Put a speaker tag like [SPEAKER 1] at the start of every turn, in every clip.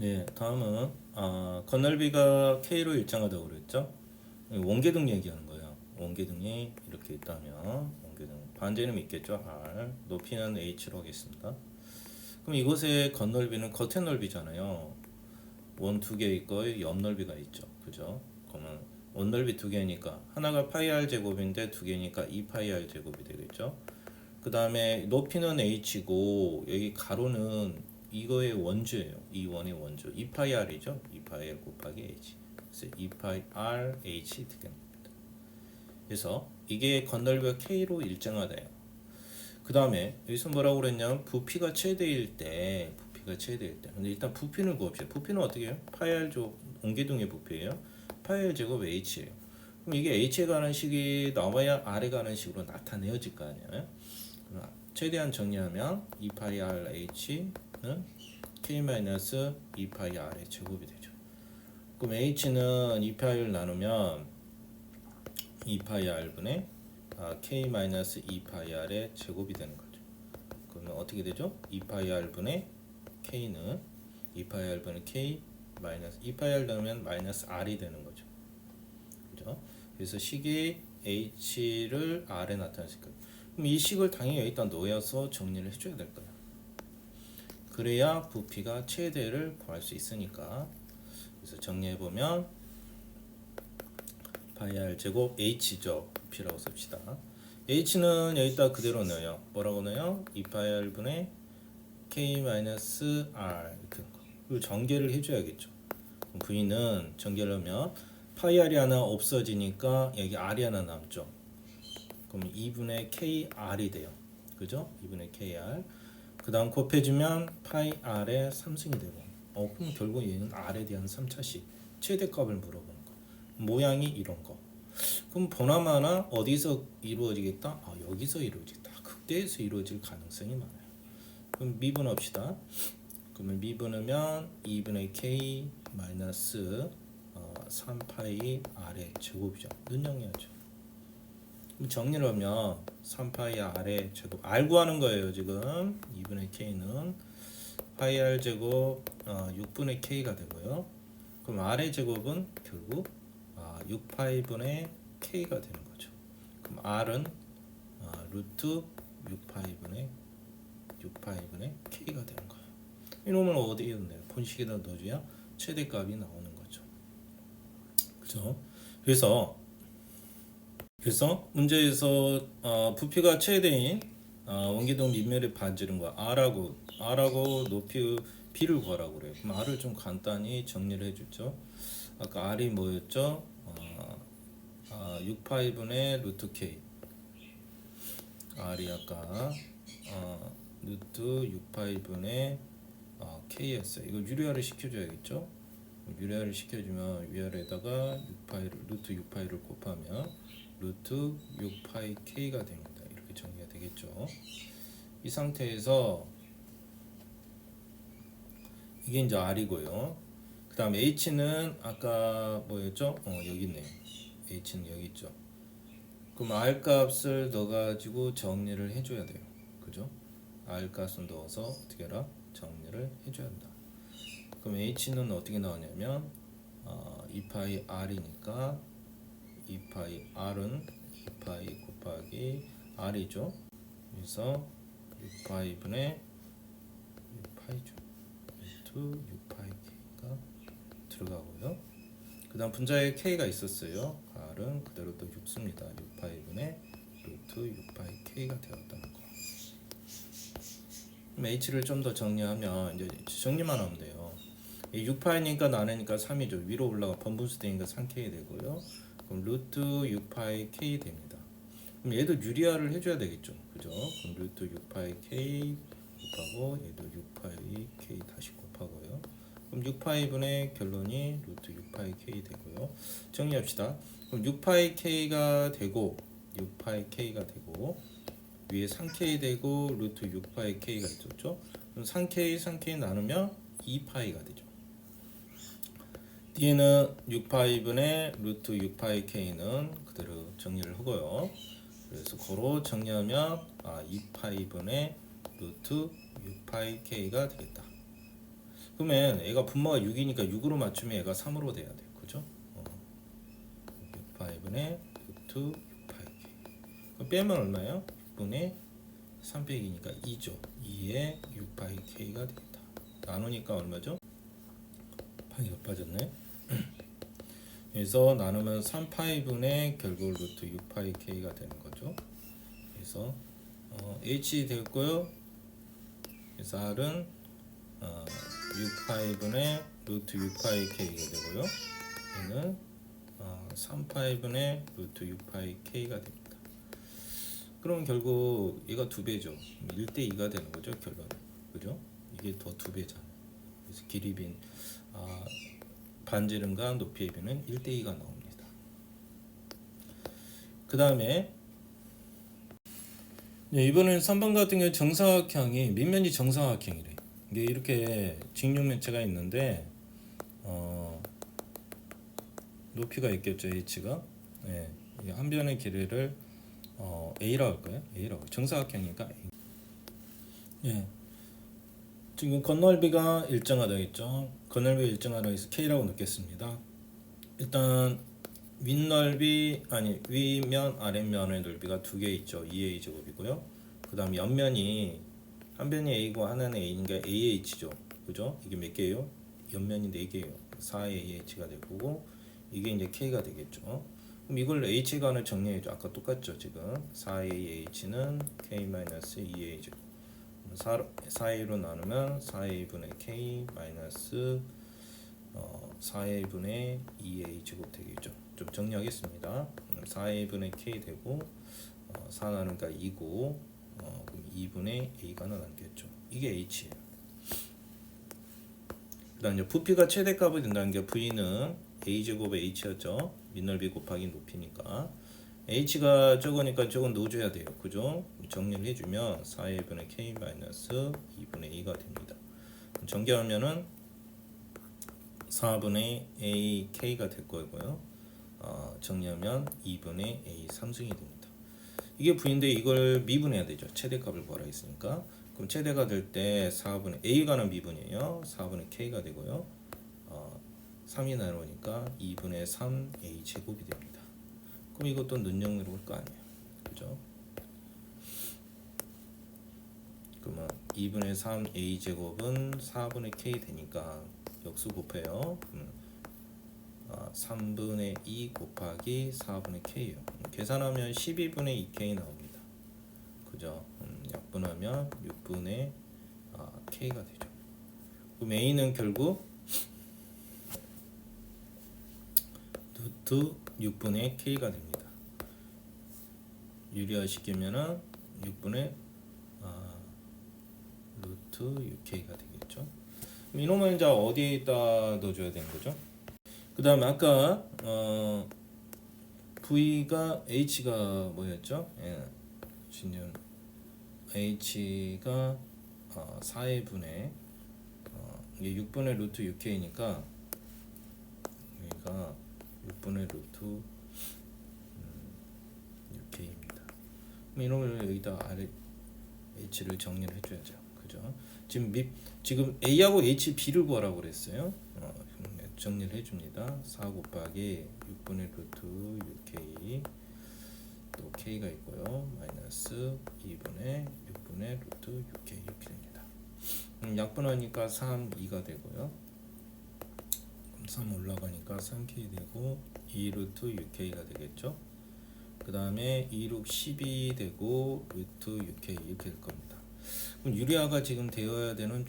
[SPEAKER 1] 네, 다음은 건널비가 K로 일정하다고 그랬죠? 원계등 얘기하는 거예요. 원계등이 이렇게 있다면 원계등 반지름 있겠죠? R 높이는 H로 하겠습니다. 그럼 이곳의 건널비는 겉의 넓이잖아요. 원 두 개 있고 옆 넓이가 있죠. 그죠? 그러면 원 넓이 두 개니까 하나가 파이 R 제곱인데 두 개니까 2 파이 R 제곱이 되겠죠? 그 다음에 높이는 h고 여기 가로는 이거의 원주예요. 이 원의 원주 2파이 r이죠. 2파이 r 곱하기 h. 그래서 2파이 r h 되겠습니다. 그래서 이게 건널비가 k로 일정하다요. 그 다음에 여기서 뭐라고 그랬냐면 부피가 최대일 때 근데 일단 부피를 구합시다. 부피는 어떻게 해요? 파이 r 제곱 옹기둥의 부피예요. 파이 r 제곱 h예요. 그럼 이게 h에 가는 식이 나와야 r에 가는 식으로 나타내어질 거 아니에요. 최대한 정리하면 2파이 rh는 k-2파이 r의 제곱이 되죠. 그럼 h는 2파이를 나누면 2파이 r분의 k-2파이 r의 제곱이 되는 거죠. 그러면 어떻게 되죠? 2파이 r분의 k는 2파이 r분의 k 마이너스 2파이 r 넣으면 마이너스 r이 되는 거죠. 그죠? 그래서 식이 h를 r에 나타냈을 거예요. 그럼 이 식을 당연히 여기다 넣어서 정리를 해줘야 될 거예요. 그래야 부피가 최대를 구할 수 있으니까. 그래서 정리해보면 파이 r 제곱 h죠. 부피라고 씁시다. h는 여기다 그대로 넣어요. 뭐라고 넣어요? 2파이 r분의 k-r 이렇게 그리고 전개를 해줘야겠죠. v는 전개를 하면 파이 r이 하나 없어지니까 여기 r이 하나 남죠. 그럼 2분의 KR이 돼요. 그죠? 2분의 KR. 그 다음 곱해주면 파이 R의 3승이 되고 그럼 결국 얘는 R에 대한 3차식 최대값을 물어보는 거. 모양이 이런 거. 그럼 보나마나 어디서 이루어지겠다? 여기서 이루어지겠다. 극대에서 이루어질 가능성이 많아요. 그럼 미분합시다. 그러면 미분하면 2분의 K 마이너스 3파이 R의 제곱이죠. 는영해야죠. 정리를 하면 3파이 r의 제곱 r 구하는 거예요. 지금 2분의 k는 파이 r 제곱 6분의 k가 되고요. 그럼 r의 제곱은 결국 6파이분의 k가 되는 거죠. 그럼 r은 루트 6파이분의 k가 되는 거예요. 이놈을 어디에 넣나요? 본식에다 넣어줘야 최대값이 나오는 거죠. 그죠? 그래서 문제에서 부피가 최대인 원기둥 밑면의 반지름과 R하고 높이 B를 구하라고 그래요. 그럼 R을 좀 간단히 정리를 해주죠. 아까 R이 뭐였죠? 6파이분의 루트 K. R이 아까 루트 6파이분의 K였어요. 이거 유리화를 시켜줘야겠죠? 유리화를 시켜주면 위아래에다가 6파이를 루트 6파이를 곱하면 루트 6파이 K가 됩니다. 이렇게 정리가 되겠죠. 이 상태에서 이게 이제 R이고요. 그 다음 H는 아까 뭐였죠? 여기 있네요. H는 여기 있죠. 그럼 R 값을 넣어가지고 정리를 해줘야 돼요. 그죠? R 값을 넣어서 어떻게 해라? 정리를 해줘야 한다. 그럼 H는 어떻게 나오냐면 2파이 R이니까 2파이 R은 2파이 곱하기 R이죠. 그래서 6파이분의 6파이죠. 루트 6파이 K가 들어가고요. 그 다음 분자에 K가 있었어요. R은 그대로 또 6습니다. 6파이분의 루트 6파이 K가 되었다는 거. 그럼 H를 좀 더 정리하면 이제 정리만 하면 돼요. 6파이니까 나누니까 3이죠. 위로 올라가 번분수 되니까 3K 되고요. 그럼 루트 6파이 K 됩니다. 그럼 얘도 유리화를 해줘야 되겠죠. 그죠? 그럼 루트 6파이 K 곱하고 얘도 6파이 K 다시 곱하고요. 그럼 6파이분의 결론이 루트 6파이 K 되고요. 정리합시다. 그럼 6파이 K가 되고 6파이 K가 되고 위에 3K 되고 루트 6파이 K가 있었죠. 그럼 3K 나누면 2파이가 되죠. 뒤에는 6파이분의 루트 6파이 K는 그대로 정리를 하고요. 그래서 고로 정리하면 2파이분의 루트 6파이 K가 되겠다. 그러면 얘가 분모가 6이니까 6으로 맞추면 얘가 3으로 돼야 돼. 그죠? 5분의 루트 6파이 k. 빼면 얼마예요? 6분의 3 빼기니까 2죠. 2에 6파이 k가 되겠다. 나누니까 얼마죠? 파이가 빠졌네. 그래서 나누면 3파이분의 결국 루트 6파이 k가 되는 거죠. 그래서 h 되고요. 그래서 r은 6파이분의 루트 6파이 k가 되고요. 얘는 3파이분의 루트 6파이 k가 됩니다. 그럼 결국 얘가 2배죠. 1대2가 되는 거죠. 결론은. 그죠? 이게 더 2배잖아요. 그래서 길이 빈 반지름과 높이의 비는 1대2가 나옵니다. 그 다음에 이번에는 3번 같은 경우 정사각형이 밑면이 정사각형이래. 이게 이렇게 직육면체가 있는데 높이가 있겠죠. h가. 예, 한 변의 길이를 a라고 할까요? a라고. 정사각형이니까 a. 예. 지금 건널비가 일정하다 했죠. 건널비가 일정하다 해서 k라고 넣겠습니다. 일단 윗넓이 위면 아랫면의 넓이가 두 개 있죠. 2a 제곱이고요. 그 다음 옆면이 한 변이 a고 하나는 a니까 ah죠. 그죠? 이게 몇 개예요? 옆면이 4개예요. 4ah가 될 거고 이게 이제 k가 되겠죠. 그럼 이걸 h에 관한 정리해줘. 아까 똑같죠. 지금 4ah는 k-2a 제곱. 4a로 나누면 4a분의 k 마이너스 4a분의 2a 제곱 되겠죠. 좀 정리하겠습니다. 4a분의 k 되고 4 나누니까 2고 그럼 2분의 a가 남겠죠. 이게 h예요. 그다음 이제 부피가 최대값이 된다는 게 v는 a 제곱의 h였죠. 밑넓이 곱하기 높이니까 h가 적으니까 저건 넣어줘야 돼요. 그죠? 정리를 해주면 4a분의 k 마이너스 2분의 2가 됩니다. 정리하면은 4분의 a k가 될 거고요. 정리하면 2분의 a 3승이 됩니다. 이게 v인데 이걸 미분해야 되죠. 최대값을 구하라 했으니까. 그럼 최대가 될 때 4분의 a가는 미분이에요. 4분의 k가 되고요. 3이 나누니까 2분의 3a 제곱이 됩니다. 그럼 이것도 는영으로 올 거 아니에요. 그죠? 그러면 2분의 3a 제곱은 4분의 k 되니까 역수 곱해요. 3분의 2 곱하기 4분의 k요. 계산하면 12분의 2k 나옵니다. 그죠? 약분하면 6분의 k가 되죠. 그럼 a는 결국 루트 6분의 k가 됩니다. 유리화시키면은 6분의 루트 6k가 되겠죠. 이놈은 이제 어디에다 넣어줘야 되는 거죠? 그 다음에 아까 V가 H가 뭐였죠? 예, 진전 H가 4의 분의 이게 6분의 루트 6K니까 여기가 6분의 루트 6K입니다. 그럼 이놈을 여기다 아래 H를 정리를 해줘야죠. 그죠? 지금 A하고 H B를 구하라고 그랬어요. 정리를 해줍니다. 4 곱하기 6분의 루트 6k 또 k가 있고요. 마이너스 2분의 6분의 루트 6k 이렇게 됩니다. 약분하니까 3, 2가 되고요. 3 올라가니까 3k 되고 2 루트 6k가 되겠죠. 그 다음에 2, 6, 12 되고 루트 6k 이렇게 될 겁니다. 그럼 유리화가 지금 되어야 되는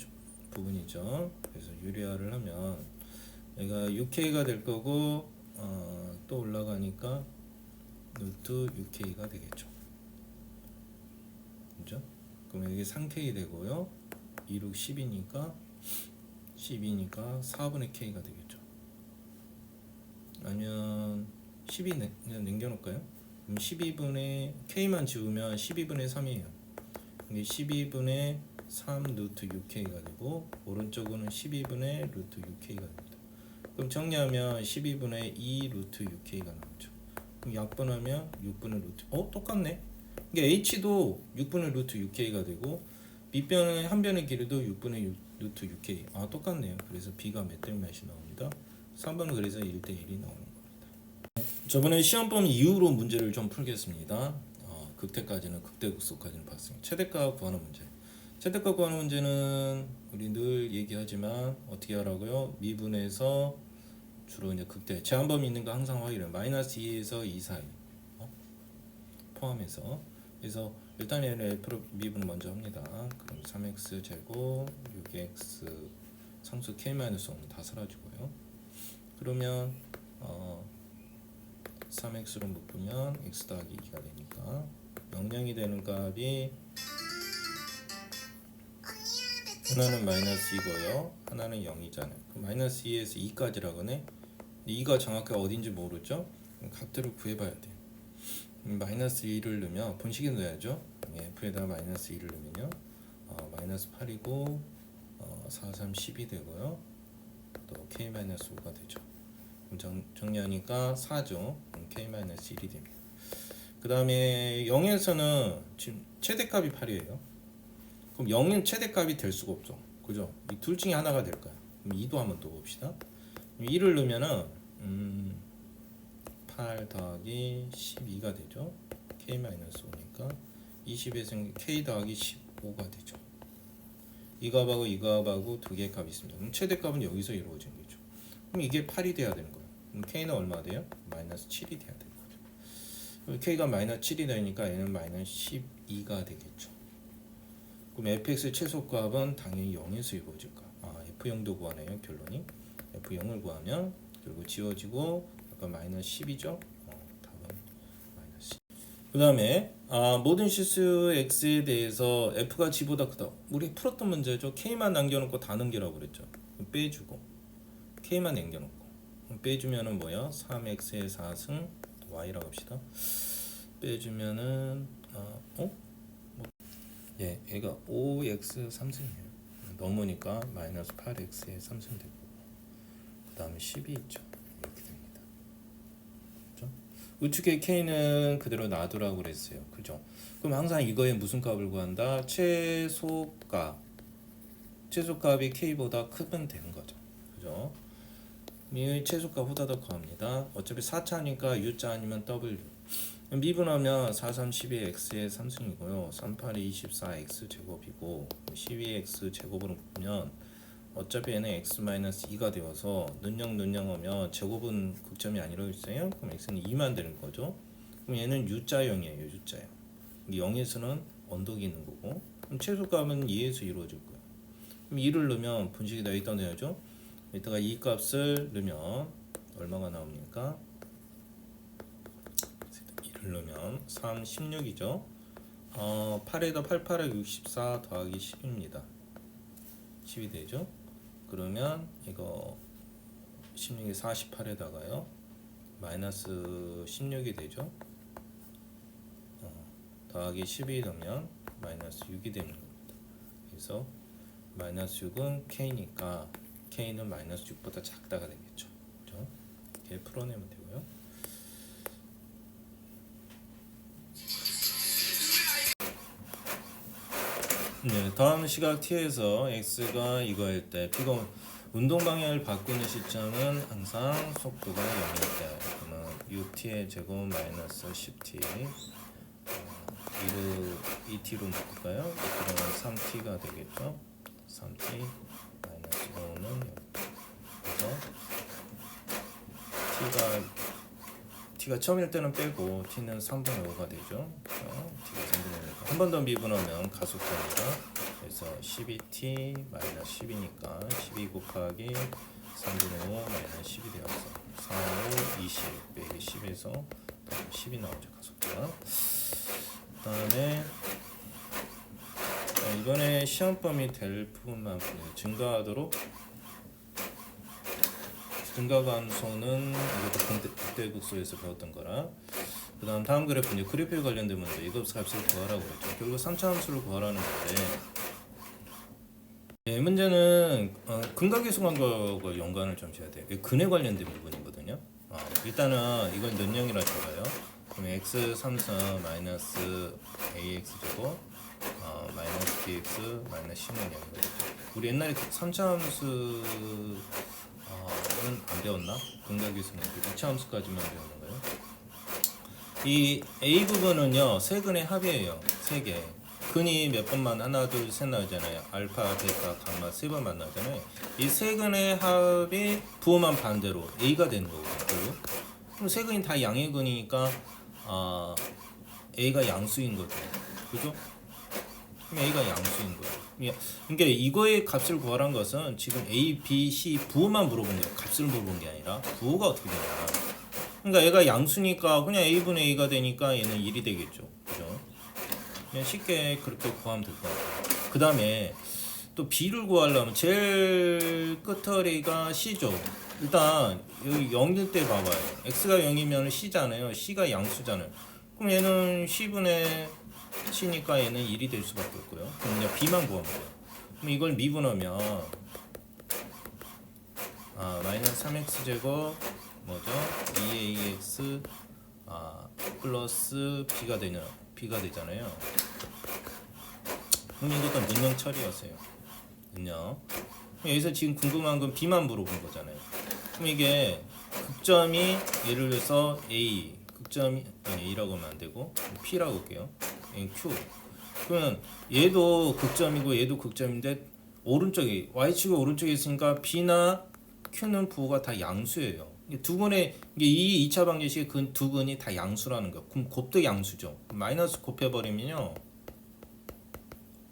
[SPEAKER 1] 부분이죠. 그래서 유리화를 하면 얘가 6K가 될 거고 또 올라가니까 루트 6K가 되겠죠. 그죠? 그럼 여기 3K 되고요. 2, 6, 10이니까 4분의 K가 되겠죠. 아니면 12 그냥 남겨놓을까요? 그럼 12분의 K만 지우면 12분의 3이에요. 이게 12분의 3 루트 6K가 되고 오른쪽은 12분의 루트 6K가 됩니다. 그럼 정리하면 12분의 2 루트 6k가 나오죠. 그럼 약분하면 6분의 루트 똑같네. 이게 h도 6분의 루트 6k가 되고 밑변의 한 변의 길이도 6분의 루트 6k. 아 똑같네요. 그래서 b가 몇 대 몇이 나옵니다. 3번은 그래서 1대 1이 나오는 겁니다. 저번에 시험범 이후로 문제를 좀 풀겠습니다. 극대까지는 극대극소까지는 봤습니다. 최대값 구하는 문제. 최대값 구하는 문제는 우리 늘 얘기하지만 어떻게 하라고요? 미분에서 주로 이제 극대 제한범위 있는 거 항상 확인해요. 마이너스 2에서 2 사이 포함해서. 그래서 일단 얘는 f 미분 먼저 합니다. 그럼 3x 제곱 6x 상수 k-1은 다 사라지고요. 그러면 3x로 묶으면 x 더하기 2가 되니까 영량이 되는 값이 하나는 마이너스 2고요. 하나는 0이잖아요. 그럼 마이너스 2에서 2까지라고 하네. 2가 정확히 어딘지 모르죠? 값들을 구해봐야 돼요. 마이너스 2를 넣으면 분식에 넣어야죠. f에다가 마이너스 2를 넣으면요. 마이너스 8이고 4, 3, 10이 되고요. 또 k-5가 되죠. 정리하니까 4죠. k-1이 됩니다. 그 다음에 0에서는 지금 최대값이 8이에요. 그럼 0은 최대값이 될 수가 없죠. 그죠? 이 둘 중에 하나가 될 거야. 그럼 2도 한번 또 봅시다. 2를 넣으면은 8 더하기 12가 되죠. k-5니까 20에서 k 더하기 15가 되죠. 이 값하고 이 값하고 두 개의 값이 있습니다. 그럼 최대값은 여기서 이루어진 거죠. 그럼 이게 8이 돼야 되는 거예요. 그럼 k는 얼마 돼요? 마이너스 7이 돼야 되는 거죠. 그럼 k가 마이너스 7이 되니까 얘는 마이너스 12가 되겠죠. 그럼 fx의 최소값은 당연히 0에서 이루어질까? f0도 구하네요. 결론이 f0을 구하면 결국 지워지고 약간 마이너스 10이죠. 답은 마이너스 10. 그 다음에 모든 실수 x에 대해서 f가 g보다 크다. 우리 풀었던 문제죠. k만 남겨놓고 다 넘기라고 그랬죠. 빼주고 k만 남겨놓고 빼주면은 뭐야? 3x의 4승 y라고 합시다. 빼주면은 얘가 5x 3승이에요. 넘으니까 마이너스 8x의 3승 되고 그 다음에 10이 있죠. 이렇게 됩니다. 그렇죠? 우측의 k는 그대로 놔두라고 그랬어요. 그죠? 그럼 항상 이거에 무슨 값을 구한다? 최소값이 k보다 크면 되는 거죠. 그죠? 이 최소값 후다닥 구합니다. 어차피 4차니까 u자 아니면 w. 미분하면 4, 3, 12의 x의 3승이고요. 3, 8이 24x 제곱이고 12x 제곱으로 보면 어차피 얘는 x-2가 되어서 는영 하면 제곱은 극점이 아니라고 했어요. 그럼 x는 2만 되는 거죠. 그럼 얘는 u자형이에요. u자형. 0에서는 언덕이 있는 거고 그럼 최소값은 2에서 이루어질 거예요. 그럼 2를 넣으면 분식에다 여기다 넣어야죠. 이따가 이 값을 넣으면 얼마가 나옵니까? 2를 넣으면 3, 16이죠. 8에다 8, 8에 64 더하기 10입니다. 10이 되죠. 그러면 이거 16이 48에다가요 마이너스 16이 되죠. 더하기 12 넣으면 마이너스 6이 되는 겁니다. 그래서 마이너스 6은 k니까 k는 마이너스 6보다 작다가 되겠죠. 그렇죠? 이렇게 풀어내면 되고요. 네, 다음 시각 t에서 x가 이거일 때 b가 운동 방향을 바꾸는 시점은 항상 속도가 0일 때 그러면 6t의 제곱 마이너스 10t 2t로 묶을까요? 그러면 3t가 되겠죠. 3t 마이너스 5는 0. 그래서 t가 처음일 때는 빼고 t는 3분의 5가 되죠. t가 3분의 5니까 한 번 더 미분하면 가속됩니다. 그래서 12t 마이너스 10이니까 12 곱하기 3분의 5 마이너스 10이 되어서 4, 5, 20 빼기 10에서 10이 나오죠. 가속도가. 그 다음에 이번에 시험범위 될 부분만 증가하도록 증가감소는 이것도 극대극소에서 배웠던 거라. 그 다음 그래프 이제 그래프에 관련된 문제 이거 값을 구하라고 했죠. 결국 3차 함수를 구하라는 건데 이 문제는 근각계수관과 연관을 좀 해야 돼요. 근에 관련된 부분이거든요. 일단은 이건 는영이라 적어요. 그럼 x 3승 마이너스 ax 제곱 마이너스 px 마이너스 c는 0인 거죠. 우리 옛날에 3차 함수는 안 배웠나? 동작유수는 2차 함수까지만 배우는 거예요. 이 A 부분은요 세근의 합이에요. 세 개. 근이 몇 번만 하나 둘 셋 나오잖아요. 알파, 베타, 감마 세 번만 나오잖아요. 이 세근의 합이 부호만 반대로 A가 되는 거고요. 그럼 세근이 다 양의 근이니까 A가 양수인 거죠. 그죠? 그럼 A가 양수인 거예요. 그러니까 이거의 값을 구하란 것은 지금 A, B, C 부호만 물어본 거예요. 값을 물어본 게 아니라 부호가 어떻게 되냐. 그러니까 얘가 양수니까 그냥 A분의 A가 되니까 얘는 1이 되겠죠. 그죠? 그냥 쉽게 그렇게 구하면 될 것 같아요. 그 다음에 또 B를 구하려면 제일 끝허리가 C죠. 일단 여기 0일 때 봐봐요. X가 0이면 C잖아요. C가 양수잖아요. 그럼 얘는 C분의 C니까 얘는 1이 될 수밖에 없고요. 그럼 그냥 B만 구하면 돼요. 그럼 이걸 미분하면 마이너스 3x 제곱 뭐죠? 2ax 플러스 b가 되잖아요. 그럼 이것도 문형 처리하세요. 문형. 여기서 지금 궁금한 건 b만 물어본 거잖아요. 그럼 이게 극점이 예를 들어서 a 극점이 a라고 하면 안 되고 p라고 할게요. q. 그러면 얘도 극점이고 얘도 극점인데 오른쪽에 y축이 오른쪽에 있으니까 b나 q는 부호가 다 양수예요. 두 근의 이 2차 방정식의 두 근이 다 양수라는 거. 그럼 곱도 양수죠. 마이너스 곱해버리면요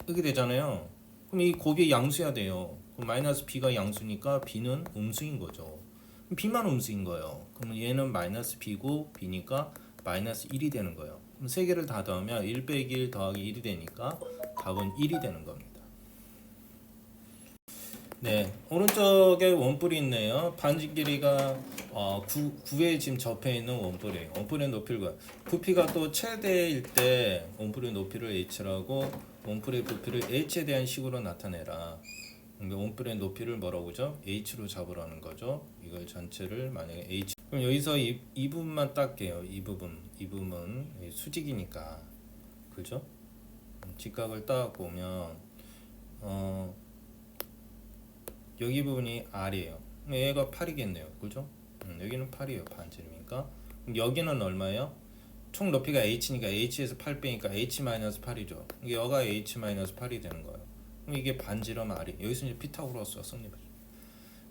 [SPEAKER 1] 이렇게 되잖아요. 그럼 이 곱이 양수야 돼요. 그럼 마이너스 b가 양수니까 b는 음수인 거죠. 그럼 b만 음수인 거예요. 그럼 얘는 마이너스 b고 b니까 마이너스 1이 되는 거예요. 그럼 세 개를 다 더하면 1 빼기 1 더하기 1이 되니까 답은 1이 되는 겁니다. 네, 오른쪽에 원뿔이 있네요. 반지 길이가 9에 지금 접해 있는 원뿔이에요. 원뿔의 높이를 부피가 또 최대일 때 원뿔의 높이를 h라고 원뿔의 부피를 h에 대한 식으로 나타내라. 그러니까 원뿔의 높이를 뭐라고 하죠? h로 잡으라는 거죠. 이걸 전체를 만약에 h 그럼 여기서 이 부분만 닦게요. 이 부분 수직이니까 그죠? 직각을 따갖고 오면 여기 부분이 R이에요. 얘가 8이겠네요. 그죠? 여기는 8이에요. 반지름이니까. 그럼 여기는 얼마예요? 총 높이가 H니까 H에서 8 빼니까 H-8이죠. 여가 H-8이 되는 거예요. 그럼 이게 반지름 R이. 여기서 이제 피타고라스가 성립하죠.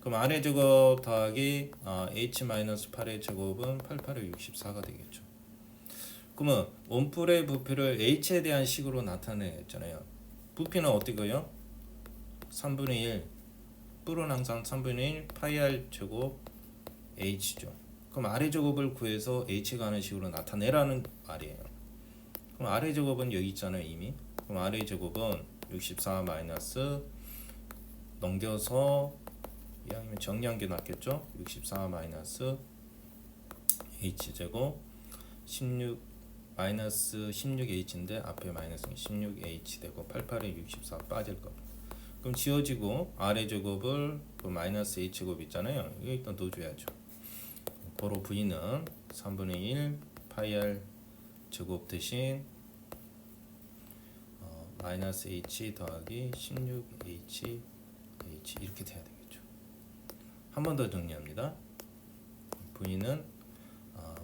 [SPEAKER 1] 그럼 R의 제곱 더하기 H-8의 제곱은 88에 64가 되겠죠. 그러면 원뿔의 부피를 H에 대한 식으로 나타내잖아요. 부피는 어떻게요? 3분의 1 뿔은 항상 3분의 1 파이 r 제곱 h죠. 그럼 r의 제곱을 구해서 h가 하는 식으로 나타내라는 말이에요. 그럼 r의 제곱은 여기 있잖아요 이미. 그럼 r의 제곱은 64 마이너스 넘겨서 이왕이면 정리한 게 낫겠죠. 64 마이너스 h 제곱 16 마이너스 16h인데 앞에 마이너스는 16h 되고 88에 64 빠질 겁니다. 그럼 지워지고 r의 제곱을 마이너스 h 제곱 있잖아요. 이거 일단 넣어줘야죠. 고로 v는 3분의 1 파이 r 제곱 대신 마이너스 h 더하기 16h 이렇게 돼야 되겠죠. 한 번 더 정리합니다. v는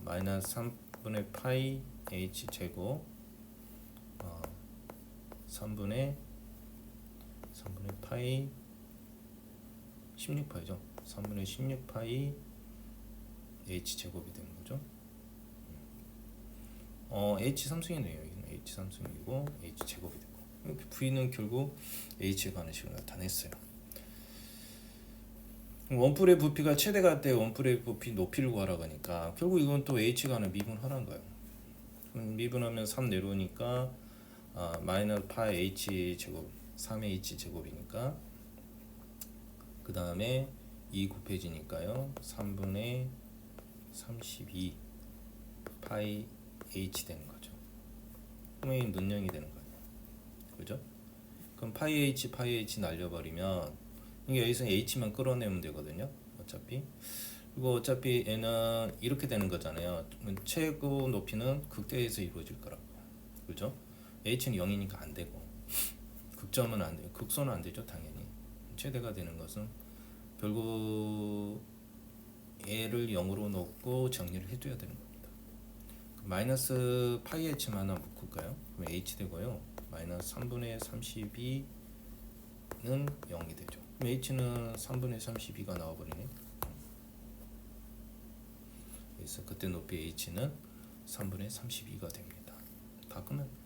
[SPEAKER 1] 마이너스 3분의 파이 h 제곱 3분의 파이 16파이죠. 3분의 16파이 h 제곱이 되는 거죠. h 삼승이네요. 여기는 h 삼승이고 h 제곱이 되고 이렇게 v는 결국 h에 관한 식으로 나타냈어요. 원뿔의 부피가 최대가 때 원뿔의 부피 높이를 구하라고 하니까 결국 이건 또 h가 하는 미분하라는 거예요. 미분하면 3 내려오니까 마이너스 파이 h 제곱 3h 제곱이니까 그 다음에 2 곱해지니까요 3분의 32 파이 h 되는 거죠. 그럼 이 눈형이 되는 거예요. 그죠? 그럼 파이 h 날려버리면 이게 여기서 h만 끌어내면 되거든요. 어차피 그리고 어차피 얘는 이렇게 되는 거잖아요. 최고 높이는 극대에서 이루어질 거라고. 그죠? h는 0이니까 안 되고 극점은 안 돼요. 극소는 안 되죠, 당연히. 최대가 되는 것은 결국 얘를 0으로 놓고 정리를 해줘야 되는 겁니다. 마이너스 파이 h만 하나 묶을까요? 그럼 h 되고요. 마이너스 3분의 32는 0이 되죠. 그럼 h는 3분의 32가 나와버리네. 그래서 그때 높이 h는 3분의 32가 됩니다. 다 끝났네.